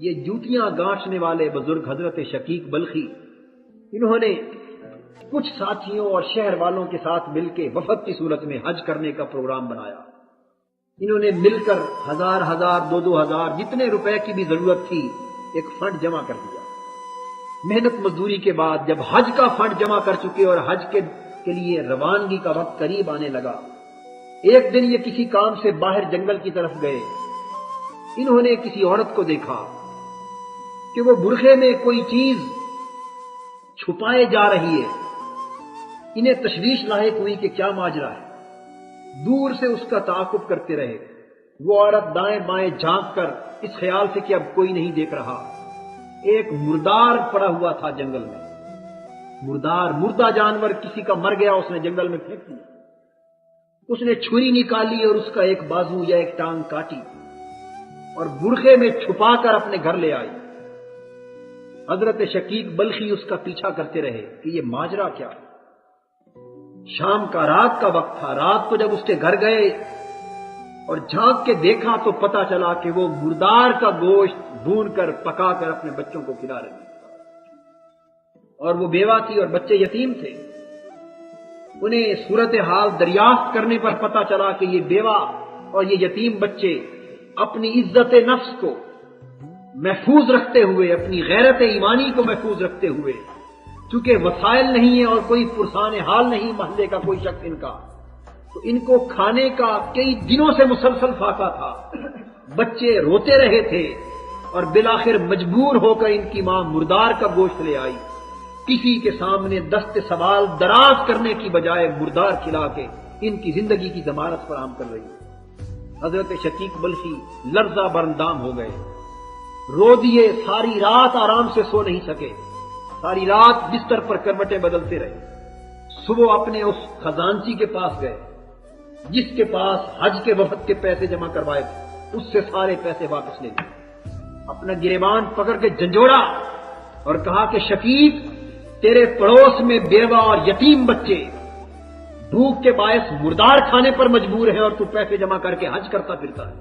یہ جوتیاں گانٹنے والے بزرگ حضرت شقیق بلخی، انہوں نے کچھ ساتھیوں اور شہر والوں کے ساتھ مل کے وفد کی صورت میں حج کرنے کا پروگرام بنایا۔ انہوں نے مل کر 1000 2000 جتنے روپے کی بھی ضرورت تھی ایک فنڈ جمع کر دیا۔ محنت مزدوری کے بعد جب حج کا فنڈ جمع کر چکے اور حج کے لیے روانگی کا وقت قریب آنے لگا، ایک دن یہ کسی کام سے باہر جنگل کی طرف گئے۔ انہوں نے کسی عورت کو دیکھا کہ وہ برقعے میں کوئی چیز چھپائے جا رہی ہے۔ انہیں تشویش لاحق ہوئی کہ کیا ماجرا ہے۔ دور سے اس کا تعاقب کرتے رہے۔ وہ عورت دائیں بائیں جھانک کر اس خیال سے کہ اب کوئی نہیں دیکھ رہا، ایک مردار پڑا ہوا تھا جنگل میں۔ مردہ جانور کسی کا مر گیا، اس نے جنگل میں پھینک دیا۔ اس نے چھری نکالی اور اس کا ایک بازو یا ایک ٹانگ کاٹی اور برقعے میں چھپا کر اپنے گھر لے آئی۔ حضرت شقیق بلخی اس کا پیچھا کرتے رہے کہ یہ ماجرا کیا۔ شام کا رات کا وقت تھا۔ رات کو جب اس کے گھر گئے اور جھانک کے دیکھا تو پتا چلا کہ وہ مردار کا گوشت بھون کر پکا کر اپنے بچوں کو کھلا رہی، اور وہ بیوہ تھی اور بچے یتیم تھے۔ انہیں صورتحال دریافت کرنے پر پتا چلا کہ یہ بیوہ اور یہ یتیم بچے اپنی عزت نفس کو محفوظ رکھتے ہوئے، اپنی غیرت ایمانی کو محفوظ رکھتے ہوئے، چونکہ وسائل نہیں ہے اور کوئی پرسان حال نہیں محلے کا کوئی شخص ان کا، تو ان کو کھانے کا کئی دنوں سے مسلسل فاقہ تھا۔ بچے روتے رہے تھے اور بالآخر مجبور ہو کر ان کی ماں مردار کا گوشت لے آئی۔ کسی کے سامنے دست سوال دراز کرنے کی بجائے مردار کھلا کے ان کی زندگی کی ضمانت فراہم کر رہی ہے۔ حضرت شقیق بلخی لرزہ برندام ہو گئے، رو دیے، ساری رات آرام سے سو نہیں سکے، ساری رات بستر پر کروٹیں بدلتے رہے۔ صبح اپنے اس خزانچی کے پاس گئے جس کے پاس حج کے وفد کے پیسے جمع کروائے تھے، اس سے سارے پیسے واپس لے لیے۔ اپنا گریبان پکڑ کے جھنجھوڑا اور کہا کہ شقیق، تیرے پڑوس میں بیوہ اور یتیم بچے بھوک کے باعث مردار کھانے پر مجبور ہیں اور تو پیسے جمع کر کے حج کرتا پھرتا ہے۔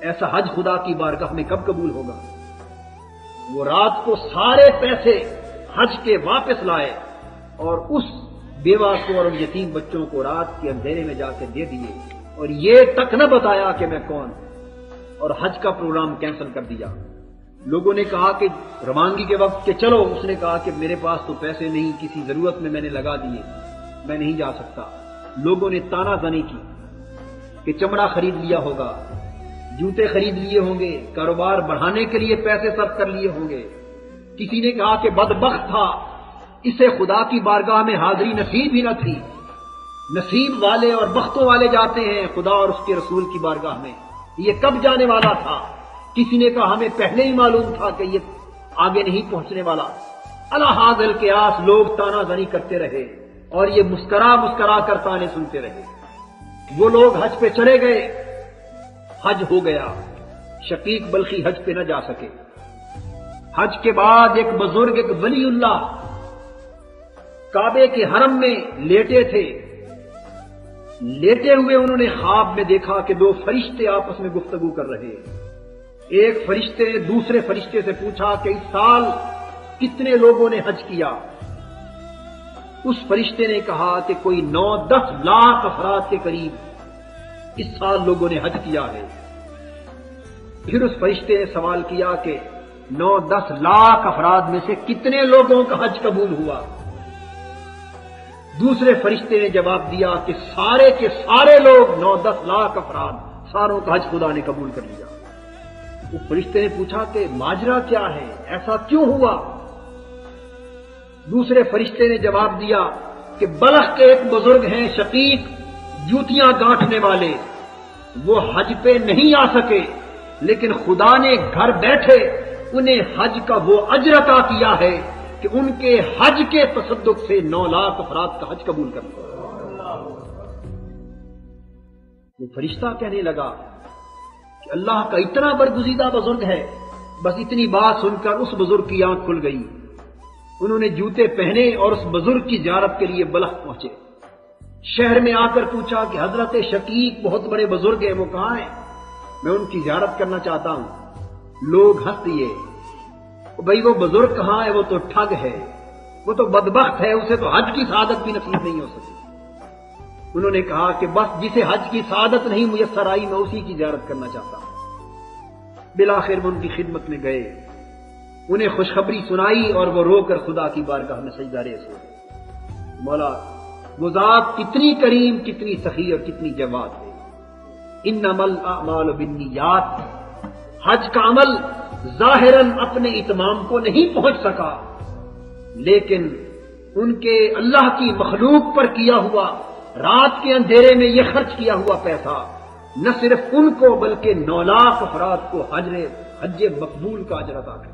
ایسا حج خدا کی بارگاہ میں کب قبول ہوگا؟ وہ رات کو سارے پیسے حج کے واپس لائے اور اس بیوہ کو اور ان یتیم بچوں کو رات کے اندھیرے میں جا کے دے دیے، اور یہ تک نہ بتایا کہ میں کون، اور حج کا پروگرام کینسل کر دیا۔ لوگوں نے کہا کہ روانگی کے وقت کہ چلو، اس نے کہا کہ میرے پاس تو پیسے نہیں، کسی ضرورت میں نے لگا دیے، میں نہیں جا سکتا۔ لوگوں نے تانا زنی کی کہ چمڑا خرید لیا ہوگا، جوتے خرید لیے ہوں گے، کاروبار بڑھانے کے لیے پیسے صرف کر لیے ہوں گے۔ کسی نے کہا کہ بدبخت تھا، اسے خدا کی بارگاہ میں حاضری نصیب ہی نہ تھی۔ نصیب والے اور بختوں والے جاتے ہیں خدا اور اس کے رسول کی بارگاہ میں، یہ کب جانے والا تھا؟ کسی نے کہا ہمیں پہلے ہی معلوم تھا کہ یہ آگے نہیں پہنچنے والا۔ الحاظ القیاس لوگ تانا زنی کرتے رہے اور یہ مسکرا کر تانے سنتے رہے۔ وہ لوگ حج پہ چلے گئے، حج ہو گیا، شقیق بلخی حج پہ نہ جا سکے۔ حج کے بعد ایک بزرگ، ایک ولی اللہ کعبے کے حرم میں لیٹے تھے۔ لیٹے ہوئے انہوں نے خواب میں دیکھا کہ دو فرشتے آپس میں گفتگو کر رہے ہیں۔ ایک فرشتے نے دوسرے فرشتے سے پوچھا کہ اس سال کتنے لوگوں نے حج کیا؟ اس فرشتے نے کہا کہ کوئی 9-10 لاکھ افراد کے قریب اس سال لوگوں نے حج کیا ہے۔ پھر اس فرشتے نے سوال کیا کہ 9-10 لاکھ افراد میں سے کتنے لوگوں کا حج قبول ہوا؟ دوسرے فرشتے نے جواب دیا کہ سارے کے سارے لوگ، 9-10 لاکھ افراد، ساروں کا حج خدا نے قبول کر لیا۔ اس فرشتے نے پوچھا کہ ماجرا کیا ہے، ایسا کیوں ہوا؟ دوسرے فرشتے نے جواب دیا کہ بلخ کے ایک بزرگ ہیں شقیق، جوتیاں گانٹنے والے، وہ حج پہ نہیں آ سکے، لیکن خدا نے گھر بیٹھے انہیں حج کا وہ اجر عطا کیا ہے کہ ان کے حج کے تصدق سے 9 لاکھ افراد کا حج قبول کر لیا۔ وہ فرشتہ کہنے لگا کہ اللہ کا اتنا برگزیدہ بزرگ ہے۔ بس اتنی بات سن کر اس بزرگ کی آنکھ کھل گئی۔ انہوں نے جوتے پہنے اور اس بزرگ کی زیارت کے لیے بلخ پہنچے۔ شہر میں آ کر پوچھا کہ حضرت شقیق بہت بڑے بزرگ ہیں، وہ کہاں ہیں؟ میں ان کی زیارت کرنا چاہتا ہوں۔ لوگ ہنس دیے، بھئی وہ بزرگ کہاں ہے، وہ تو ٹھگ ہے، وہ تو بدبخت ہے، اسے تو حج کی سعادت بھی نصیب نہیں ہو سکی۔ انہوں نے کہا کہ بس جسے حج کی سعادت نہیں میسر آئی میں اسی کی زیارت کرنا چاہتا ہوں۔ بالآخر وہ ان کی خدمت میں گئے، انہیں خوشخبری سنائی اور وہ رو کر خدا کی بارگاہ میں سجدہ ریز ہو گئے۔ مولا وہ ذات کتنی کریم، کتنی سخی اور کتنی جواد ہے۔ انما الاعمال بالنیات، حج کا عمل ظاہراً اپنے اتمام کو نہیں پہنچ سکا، لیکن ان کے اللہ کی مخلوق پر کیا ہوا رات کے اندھیرے میں یہ خرچ کیا ہوا پیسہ نہ صرف ان کو بلکہ 9 لاکھ افراد کو حج مقبول کا اجر عطا کرتا ہے۔